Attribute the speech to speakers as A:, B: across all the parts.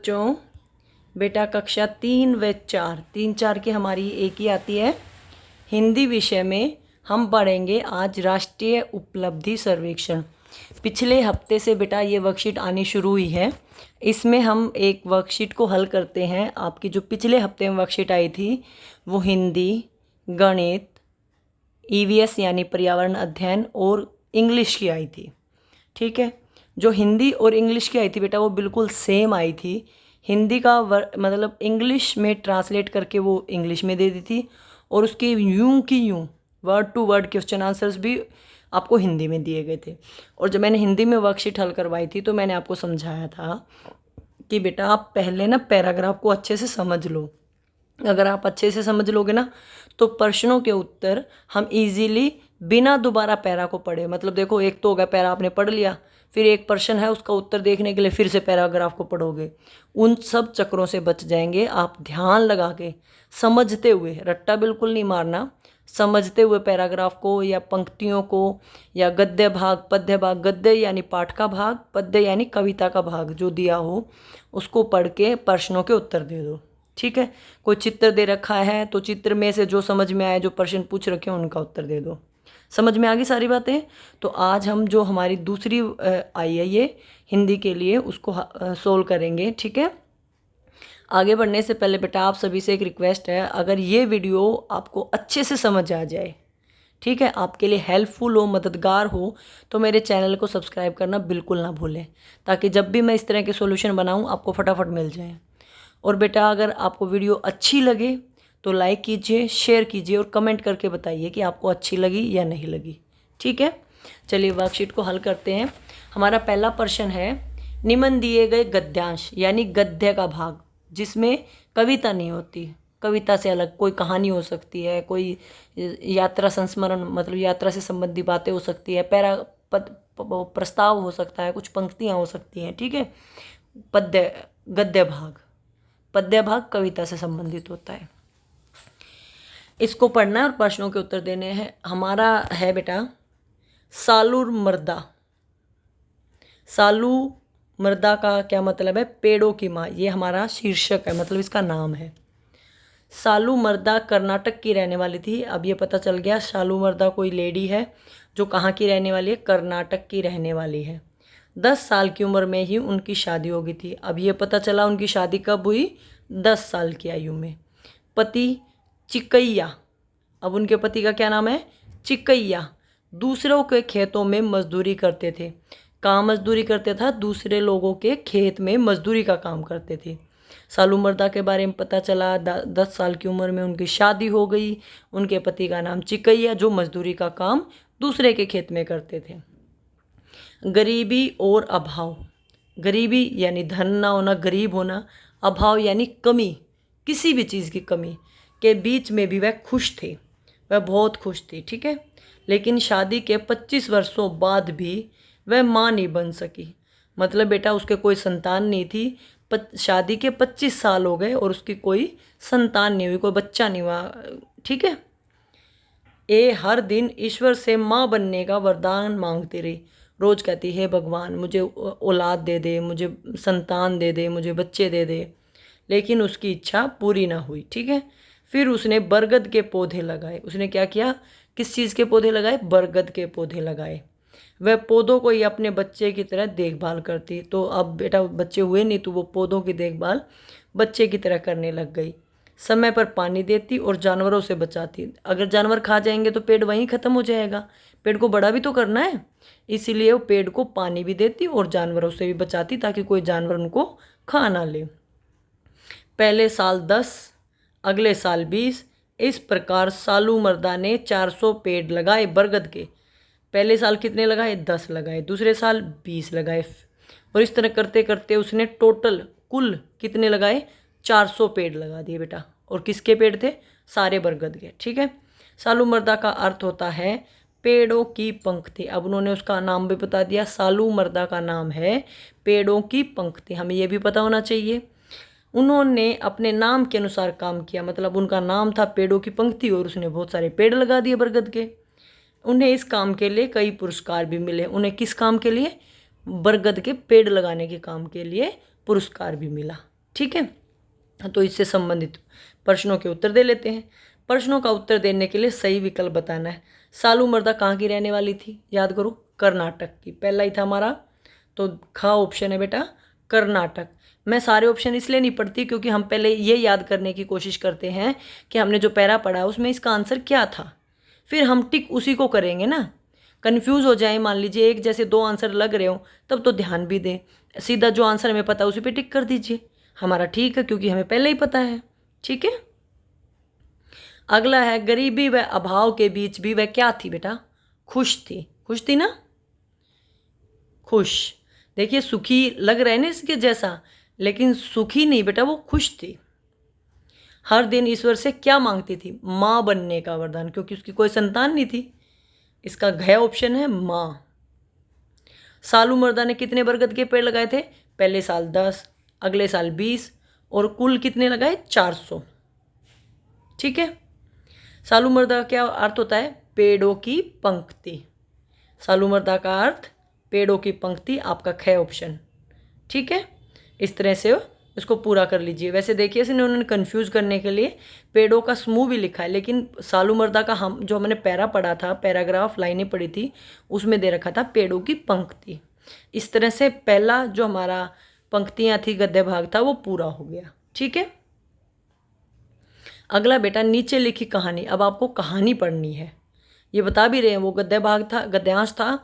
A: बच्चों, बेटा कक्षा 3 व 4 की हमारी एक ही आती है। हिंदी विषय में हम पढ़ेंगे आज राष्ट्रीय उपलब्धि सर्वेक्षण। पिछले हफ्ते से बेटा ये वर्कशीट आनी शुरू हुई है। इसमें हम एक वर्कशीट को हल करते हैं। आपकी जो पिछले हफ्ते में वर्कशीट आई थी वो हिंदी, गणित, ईवीएस यानी पर्यावरण अध्ययन और इंग्लिश की आई थी। ठीक है, जो हिंदी और इंग्लिश की आई थी बेटा वो बिल्कुल सेम आई थी। हिंदी का मतलब इंग्लिश में ट्रांसलेट करके वो इंग्लिश में दे दी थी और उसके यूं की यूं word to word question answers भी आपको हिंदी में दिए गए थे। और जब मैंने हिंदी में वर्कशीट हल करवाई थी तो मैंने आपको समझाया था कि बेटा आप पहले ना पैराग्राफ को अच्छे से समझ लो। अगर आप अच्छे से समझ लोगे ना तो प्रश्नों के उत्तर हम इजीली बिना दोबारा पैरा को पढ़े, मतलब देखो एक तो हो गया पैरा आपने पढ़ लिया, फिर एक प्रश्न है उसका उत्तर देखने के लिए फिर से पैराग्राफ को पढ़ोगे, उन सब चक्रों से बच जाएंगे। आप ध्यान लगा के समझते हुए, रट्टा बिल्कुल नहीं मारना, समझते हुए पैराग्राफ को या पंक्तियों को या गद्य भाग, पद्य भाग, गद्य यानी पाठ का भाग, पद्य यानी कविता का भाग जो दिया हो उसको पढ़ के प्रश्नों के उत्तर दे दो। ठीक है, कोई चित्र दे रखा है तो चित्र में से जो समझ में आए, जो प्रश्न पूछ रखे हैं उनका उत्तर दे दो। समझ में आ गई सारी बातें। तो आज हम जो हमारी दूसरी आई है ये हिंदी के लिए उसको सोल्व करेंगे। ठीक है, आगे बढ़ने से पहले बेटा आप सभी से एक रिक्वेस्ट है, अगर ये वीडियो आपको अच्छे से समझ आ जाए, ठीक है, आपके लिए हेल्पफुल हो, मददगार हो, तो मेरे चैनल को सब्सक्राइब करना बिल्कुल ना भूलें, ताकि जब भी मैं इस तरह के सॉल्यूशन बनाऊं आपको फटाफट मिल जाए। और बेटा अगर आपको वीडियो अच्छी लगे तो लाइक कीजिए, शेयर कीजिए और कमेंट करके बताइए कि आपको अच्छी लगी या नहीं लगी। ठीक है, चलिए वर्कशीट को हल करते हैं। हमारा पहला प्रश्न है, निम्न दिए गए गद्यांश यानी गद्य का भाग जिसमें कविता नहीं होती, कविता से अलग कोई कहानी हो सकती है, कोई यात्रा संस्मरण मतलब यात्रा से संबंधी बातें हो सकती है, प्रस्ताव हो सकता है, कुछ पंक्तियाँ हो सकती हैं। ठीक है, गद्य भाग, पद्य भाग कविता से संबंधित होता है। इसको पढ़ना है और प्रश्नों के उत्तर देने हैं। हमारा है बेटा सालूर मर्दा। सालू मर्दा का क्या मतलब है? पेड़ों की माँ, ये हमारा शीर्षक है, मतलब इसका नाम है। सालू मर्दा कर्नाटक की रहने वाली थी। अब ये पता चल गया सालू मर्दा कोई लेडी है जो कहाँ की रहने वाली है? कर्नाटक की रहने वाली है। 10 साल की उम्र में ही उनकी शादी हो गई थी। अब ये पता चला उनकी शादी कब हुई? 10 साल की आयु में। पति चिकैया, अब उनके पति का क्या नाम है? चिकैया। दूसरों के खेतों में मजदूरी करते थे। कहाँ मजदूरी करते था? दूसरे लोगों के खेत में मजदूरी का काम करते थे। सालू मर्दा के बारे में पता चला, 10 साल की उम्र में उनकी शादी हो गई। उनके पति का नाम चिकैया जो मजदूरी का काम दूसरे के खेत में करते थे। गरीबी और अभाव, गरीबी यानी धन ना होना, गरीब होना, अभाव यानी कमी, किसी भी चीज़ की कमी के बीच में भी वह खुश थे, वह बहुत खुश थी। ठीक है, लेकिन शादी के 25 वर्षों बाद भी वह माँ नहीं बन सकी। मतलब बेटा उसके कोई संतान नहीं थी। शादी के 25 साल हो गए और उसकी कोई संतान नहीं हुई, कोई बच्चा नहीं हुआ। ठीक है, ये हर दिन ईश्वर से माँ बनने का वरदान मांगती रही। रोज़ कहती है भगवान मुझे औलाद दे दे, मुझे संतान दे दे, मुझे बच्चे दे दे, लेकिन उसकी इच्छा पूरी ना हुई। ठीक है, फिर उसने बरगद के पौधे लगाए। उसने क्या किया? किस चीज़ के पौधे लगाए? बरगद के पौधे लगाए। वह पौधों को ही अपने बच्चे की तरह देखभाल करती। तो अब बेटा बच्चे हुए नहीं तो वो पौधों की देखभाल बच्चे की तरह करने लग गई। समय पर पानी देती और जानवरों से बचाती। अगर जानवर खा जाएंगे तो पेड़ वहीं ख़त्म हो जाएगा, पेड़ को बड़ा भी तो करना है, इसीलिए वो पेड़ को पानी भी देती और जानवरों से भी बचाती ताकि कोई जानवर उनको खा ना ले। पहले साल 10, अगले साल 20, इस प्रकार सालू मर्दा ने 400 पेड़ लगाए बरगद के। पहले साल कितने लगाए? 10 लगाए, दूसरे साल 20 लगाए, और इस तरह करते करते उसने टोटल कुल कितने लगाए? 400 पेड़ लगा दिए बेटा। और किसके पेड़ थे? सारे बरगद के। ठीक है, सालू मर्दा का अर्थ होता है पेड़ों की पंक्ति। अब उन्होंने उसका नाम भी बता दिया, सालू मर्दा का नाम है पेड़ों की पंक्ति। हमें यह भी पता होना चाहिए। उन्होंने अपने नाम के अनुसार काम किया, मतलब उनका नाम था पेड़ों की पंक्ति और उसने बहुत सारे पेड़ लगा दिए बरगद के। उन्हें इस काम के लिए कई पुरस्कार भी मिले। उन्हें किस काम के लिए? बरगद के पेड़ लगाने के काम के लिए पुरस्कार भी मिला। ठीक है, तो इससे संबंधित प्रश्नों के उत्तर दे लेते हैं। प्रश्नों का उत्तर देने के लिए सही विकल्प बताना है। सालू मर्दा कहाँ की रहने वाली थी? याद करो, कर्नाटक की। पहला ही था हमारा, तो खा ऑप्शन है बेटा कर्नाटक। मैं सारे ऑप्शन इसलिए नहीं पढ़ती क्योंकि हम पहले ये याद करने की कोशिश करते हैं कि हमने जो पैरा पढ़ा उसमें इसका आंसर क्या था, फिर हम टिक उसी को करेंगे ना। कन्फ्यूज़ हो जाए, मान लीजिए एक जैसे दो आंसर लग रहे हो, तब तो ध्यान भी दें। सीधा जो आंसर हमें पता है उसी पे टिक कर दीजिए, हमारा ठीक है क्योंकि हमें पहले ही पता है। ठीक है, अगला है, गरीबी व अभाव के बीच भी वह क्या थी बेटा? खुश थी। खुश थी ना? खुश। देखिए सुखी लग रहा है ना इसके जैसा, लेकिन सुखी नहीं बेटा, वो खुश थी। हर दिन ईश्वर से क्या मांगती थी? माँ बनने का वरदान, क्योंकि उसकी कोई संतान नहीं थी। इसका घ ऑप्शन है माँ। सालू मर्दा ने कितने बरगद के पेड़ लगाए थे? पहले साल 10, अगले साल 20 और कुल कितने लगाए? 400। ठीक है, सालू मर्दा का क्या अर्थ होता है? पेड़ों की पंक्ति। सालू मर्दा का अर्थ पेड़ों की पंक्ति, आपका ख ऑप्शन। ठीक है, इस तरह से इसको पूरा कर लीजिए। वैसे देखिए इसने उन्होंने कंफ्यूज करने के लिए पेड़ों का समूह भी लिखा है, लेकिन सालू मर्दा का हम जो हमने पैरा पढ़ा था, पैराग्राफ लाइनें पढ़ी थी, उसमें दे रखा था पेड़ों की पंक्ति। इस तरह से पहला जो हमारा पंक्तियाँ थी, गद्य भाग था, वो पूरा हो गया। ठीक है, अगला बेटा नीचे लिखी कहानी। अब आपको कहानी पढ़नी है, ये बता भी रहे हैं, वो गद्य भाग था, गद्यांश था,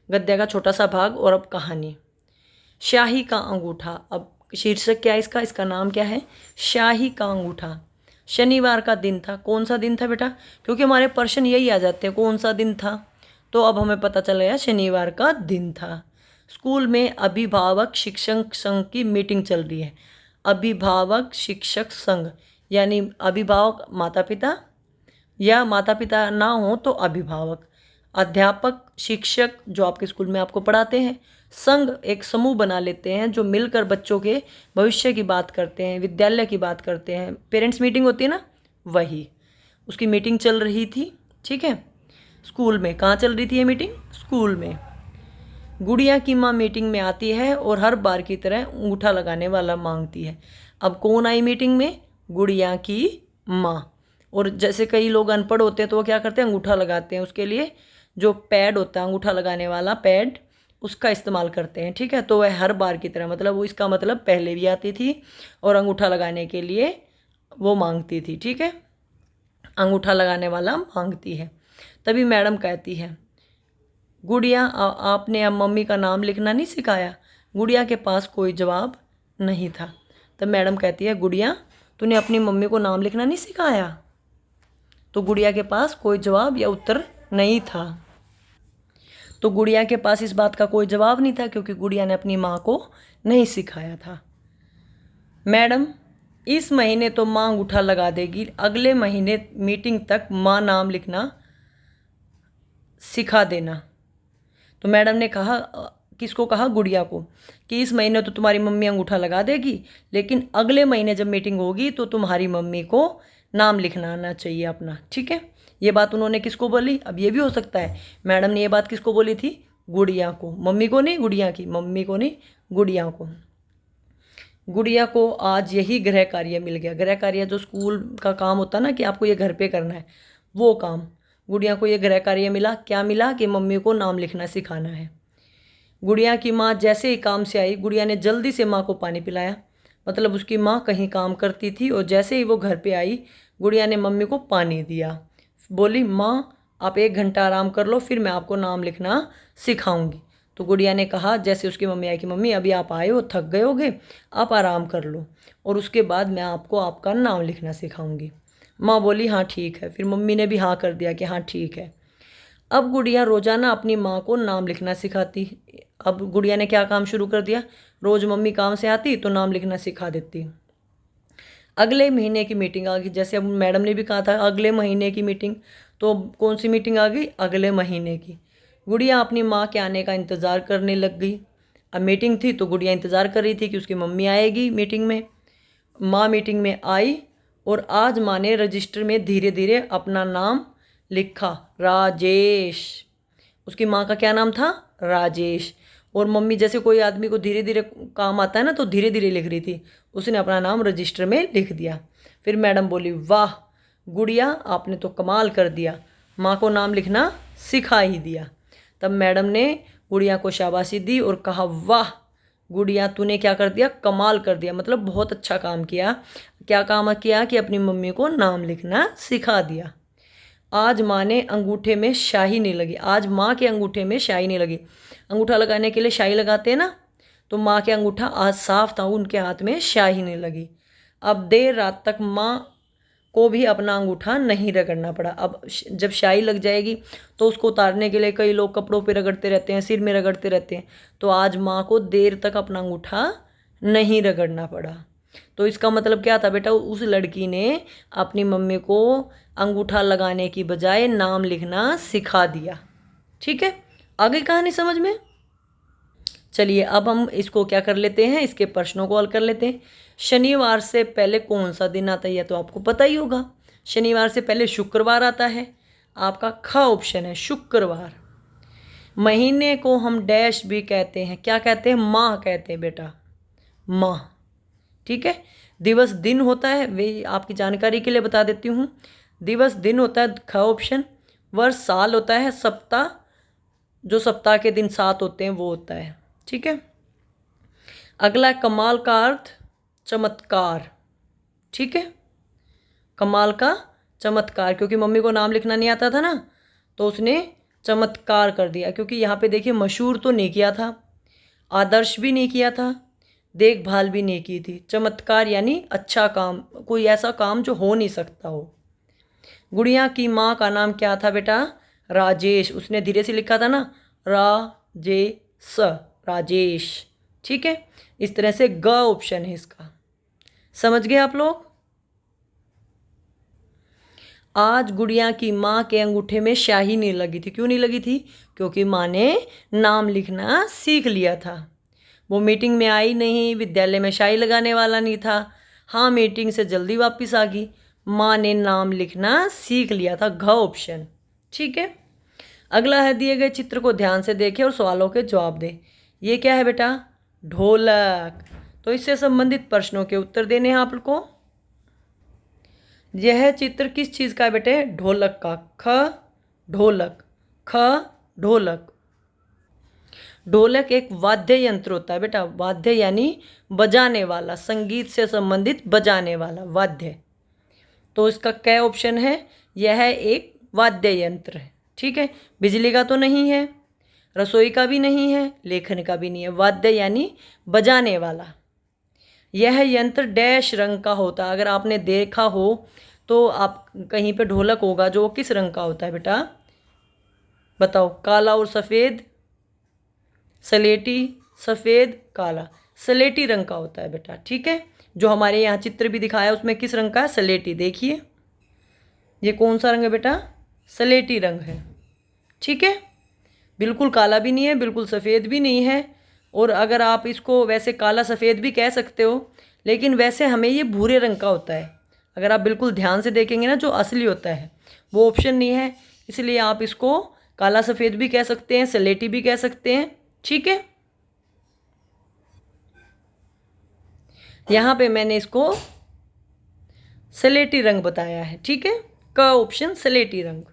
A: गद्य का छोटा सा भाग, और अब कहानी। शाही का अंगूठा, अब शीर्षक क्या है इसका? इसका नाम क्या है? शाही का अंगूठा। शनिवार का दिन था। कौन सा दिन था बेटा? क्योंकि हमारे प्रश्न यही आ जाते हैं, कौन सा दिन था, तो अब हमें पता चल गया शनिवार का दिन था। स्कूल में अभिभावक शिक्षक संघ की मीटिंग चल रही है। अभिभावक शिक्षक संघ यानी अभिभावक माता पिता, या माता पिता ना हो तो अभिभावक, अध्यापक शिक्षक जो आपके स्कूल में आपको पढ़ाते हैं, संघ एक समूह बना लेते हैं जो मिलकर बच्चों के भविष्य की बात करते हैं, विद्यालय की बात करते हैं। पेरेंट्स मीटिंग होती है ना, वही उसकी मीटिंग चल रही थी। ठीक है, स्कूल में। कहाँ चल रही थी ये मीटिंग? स्कूल में। गुड़िया की माँ मीटिंग में आती है और हर बार की तरह अंगूठा लगाने वाला मांगती है। अब कौन आई मीटिंग में? गुड़िया की माँ। और जैसे कई लोग अनपढ़ होते हैं तो वो क्या करते हैं? अंगूठा लगाते हैं। उसके लिए जो पैड होता है, अंगूठा लगाने वाला पैड, उसका इस्तेमाल करते हैं। ठीक है, तो वह हर बार की तरह, मतलब वो इसका मतलब पहले भी आती थी और अंगूठा लगाने के लिए वो मांगती थी। ठीक है, अंगूठा लगाने वाला मांगती है। तभी मैडम कहती है, गुड़िया आपने अब मम्मी का नाम लिखना नहीं सिखाया। गुड़िया के पास कोई जवाब नहीं था। तब मैडम कहती है, गुड़िया तूने अपनी मम्मी को नाम लिखना नहीं सिखाया। तो गुड़िया के पास कोई जवाब या उत्तर नहीं था। तो गुड़िया के पास इस बात का कोई जवाब नहीं था क्योंकि गुड़िया ने अपनी माँ को नहीं सिखाया था। मैडम, इस महीने तो माँ अंगूठा लगा देगी, अगले महीने मीटिंग तक माँ नाम लिखना सिखा देना। तो मैडम ने कहा, किसको कहा? गुड़िया को, कि इस महीने तो तुम्हारी मम्मी अंगूठा लगा देगी, लेकिन अगले महीने जब मीटिंग होगी तो तुम्हारी मम्मी को नाम लिखना आना चाहिए अपना। ठीक है, ये बात उन्होंने किसको बोली? अब ये भी हो सकता है मैडम ने ये बात किसको बोली थी? गुड़िया को। मम्मी को नहीं, गुड़िया की, मम्मी को नहीं, गुड़िया को। गुड़िया को आज यही गृह कार्य मिल गया। गृह कार्य जो स्कूल का काम होता है ना, कि आपको ये घर पे करना है, वो काम गुड़िया को ये गृह कार्य मिला। क्या मिला? कि मम्मी को नाम लिखना सिखाना है। गुड़िया की माँ जैसे ही काम से आई, गुड़िया ने जल्दी से माँ को पानी पिलाया। मतलब उसकी माँ कहीं काम करती थी और जैसे ही वो घर पे आई, गुड़िया ने मम्मी को पानी दिया। बोली, माँ आप 1 घंटा आराम कर लो, फिर मैं आपको नाम लिखना सिखाऊंगी। तो गुड़िया ने कहा, जैसे उसकी मम्मी आई कि मम्मी अभी आप आए हो, थक गए होगे, आप आराम कर लो और उसके बाद मैं आपको आपका नाम लिखना सिखाऊंगी। माँ बोली, हाँ ठीक है। फिर मम्मी ने भी हाँ कर दिया कि हाँ ठीक है। अब गुड़िया रोजाना अपनी माँ को नाम लिखना सिखाती। अब गुड़िया ने क्या काम शुरू कर दिया? रोज मम्मी काम से आती तो नाम लिखना सिखा देती। अगले महीने की मीटिंग आ गई। जैसे अब मैडम ने भी कहा था अगले महीने की मीटिंग, तो कौन सी मीटिंग आ गई? अगले महीने की। गुड़िया अपनी माँ के आने का इंतज़ार करने लग गई। अब मीटिंग थी तो गुड़िया इंतज़ार कर रही थी कि उसकी मम्मी आएगी मीटिंग में। माँ मीटिंग में आई और आज माँ ने रजिस्टर में धीरे धीरे अपना नाम लिखा, राजेश। उसकी माँ का क्या नाम था? राजेश। और मम्मी जैसे कोई आदमी को धीरे धीरे काम आता है ना, तो धीरे धीरे लिख रही थी, उसने अपना नाम रजिस्टर में लिख दिया। फिर मैडम बोली, वाह गुड़िया आपने तो कमाल कर दिया, माँ को नाम लिखना सिखा ही दिया। तब मैडम ने गुड़िया को शाबाशी दी और कहा, वाह गुड़िया तूने क्या कर दिया, कमाल कर दिया, मतलब बहुत अच्छा काम किया। क्या काम किया कि अपनी मम्मी को नाम लिखना सिखा दिया। आज माँ ने अंगूठे में शाही नहीं लगी, आज माँ के अंगूठे में शाही नहीं लगी। अंगूठा लगाने के लिए शाही लगाते हैं ना, तो माँ के अंगूठा आज साफ था, उनके हाथ में शाही नहीं लगी। अब देर रात तक माँ को भी अपना अंगूठा नहीं रगड़ना पड़ा। अब जब शाही लग जाएगी तो उसको उतारने के लिए कई लोग कपड़ों पे रगड़ते रहते हैं, सिर में रगड़ते रहते हैं, तो आज माँ को देर तक अपना अंगूठा नहीं रगड़ना पड़ा। तो इसका मतलब क्या था बेटा, उस लड़की ने अपनी मम्मी को अंगूठा लगाने की बजाय नाम लिखना सिखा दिया। ठीक है, आगे कहानी समझ में। चलिए अब हम इसको क्या कर लेते हैं, इसके प्रश्नों को हल कर लेते हैं। शनिवार से पहले कौन सा दिन आता है, यह तो आपको पता ही होगा। शनिवार से पहले शुक्रवार आता है, आपका ख ऑप्शन है शुक्रवार। महीने को हम डैश भी कहते हैं, क्या कहते हैं, माह कहते हैं बेटा, माह। ठीक है, दिवस दिन होता है, वे आपकी जानकारी के लिए बता देती हूँ। दिवस दिन होता है ख ऑप्शन। वर्ष साल होता है, सप्ताह जो सप्ताह के दिन 7 होते हैं वो होता है। ठीक है, अगला कमाल का अर्थ चमत्कार। ठीक है, कमाल का चमत्कार, क्योंकि मम्मी को नाम लिखना नहीं आता था ना, तो उसने चमत्कार कर दिया। क्योंकि यहाँ पे देखिए मशहूर तो नहीं किया था, आदर्श भी नहीं किया था, देखभाल भी नहीं की थी। चमत्कार यानी अच्छा काम, कोई ऐसा काम जो हो नहीं सकता हो। गुड़िया की माँ का नाम क्या था बेटा, राजेश। उसने धीरे से लिखा था ना, राजेश, राजेश। ठीक है, इस तरह से ग ऑप्शन है इसका। समझ गए आप लोग। आज गुड़िया की माँ के अंगूठे में शाही नहीं लगी थी। क्यों नहीं लगी थी, क्योंकि माँ ने नाम लिखना सीख लिया था। वो मीटिंग में आई नहीं, विद्यालय में शाही लगाने वाला नहीं था। हाँ, मीटिंग से जल्दी वापस आ गई, माँ ने नाम लिखना सीख लिया था, घ ऑप्शन। ठीक है, अगला है, दिए गए चित्र को ध्यान से देखें और सवालों के जवाब दें। ये क्या है बेटा, ढोलक। तो इससे संबंधित प्रश्नों के उत्तर देने हैं आपको। यह चित्र किस चीज़ का है बेटे, ढोलक का। ख ढोलक, ख ढोलक। ढोलक एक वाद्य यंत्र होता है बेटा, वाद्य यानी बजाने वाला, संगीत से संबंधित बजाने वाला वाद्य। तो इसका क्या ऑप्शन है, यह एक वाद्य यंत्र है। ठीक है, बिजली का तो नहीं है, रसोई का भी नहीं है, लेखन का भी नहीं है, वाद्य यानी बजाने वाला। यह यंत्र डैश रंग का होता है। अगर आपने देखा हो तो आप कहीं पे ढोलक होगा जो किस रंग का होता है बेटा, बताओ, काला और सफ़ेद, सलेटी, सफ़ेद, काला, सलेटी रंग का होता है बेटा। ठीक है, जो हमारे यहाँ चित्र भी दिखाया उसमें किस रंग का है, सलेटी। देखिए ये कौन सा रंग है बेटा, सलेटी रंग है। ठीक है, बिल्कुल काला भी नहीं है, बिल्कुल सफ़ेद भी नहीं है। और अगर आप इसको वैसे काला सफ़ेद भी कह सकते हो, लेकिन वैसे हमें ये भूरे रंग का होता है। अगर आप बिल्कुल ध्यान से देखेंगे ना, जो असली होता है वो ऑप्शन नहीं है, इसलिए आप इसको काला सफ़ेद भी कह सकते हैं, सलेटी भी कह सकते हैं। ठीक है, यहाँ पे मैंने इसको सलेटी रंग बताया है। ठीक है, का ऑप्शन सलेटी रंग,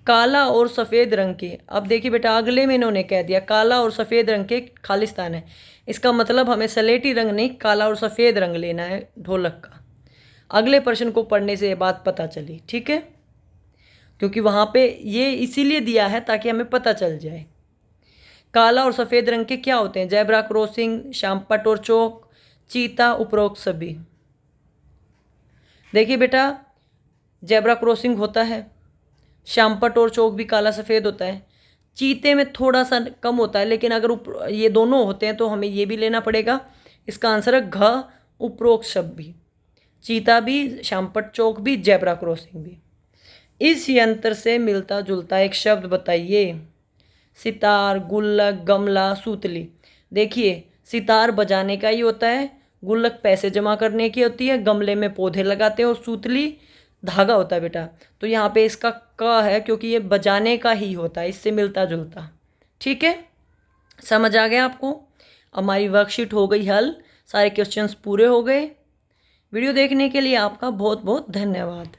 A: काला और सफ़ेद रंग के। अब देखिए बेटा, अगले में इन्होंने कह दिया काला और सफ़ेद रंग के खालिस्तान है, इसका मतलब हमें सलेटी रंग नहीं, काला और सफ़ेद रंग लेना है ढोलक का। अगले प्रश्न को पढ़ने से ये बात पता चली। ठीक है, क्योंकि वहाँ पे ये इसीलिए दिया है ताकि हमें पता चल जाए। काला और सफ़ेद रंग के क्या होते हैं, जैब्रा क्रॉसिंग, श्यामपट्ट और चौक, चीता, उपरोक्त सभी। देखिए बेटा, जैब्रा क्रॉसिंग होता है, श्यामपट्ट और चौक भी काला सफ़ेद होता है, चीते में थोड़ा सा कम होता है, लेकिन अगर ये दोनों होते हैं तो हमें ये भी लेना पड़ेगा। इसका आंसर है घ, उपरोक्त शब्द भी, चीता भी, श्यामपट्ट चौक भी, जैब्रा क्रॉसिंग भी। इस यंत्र से मिलता जुलता एक शब्द बताइए। सितार, गुल्लक, गमला, सूतली। देखिए, सितार बजाने का ही होता है, गुल्लक पैसे जमा करने की होती है, गमले में पौधे लगाते हैं और सूतली धागा होता है बेटा। तो यहाँ पे इसका क है, क्योंकि ये बजाने का ही होता है, इससे मिलता जुलता। ठीक है, समझ आ गया आपको? हमारी वर्कशीट हो गई हल, सारे क्वेश्चंस पूरे हो गए। वीडियो देखने के लिए आपका बहुत बहुत धन्यवाद।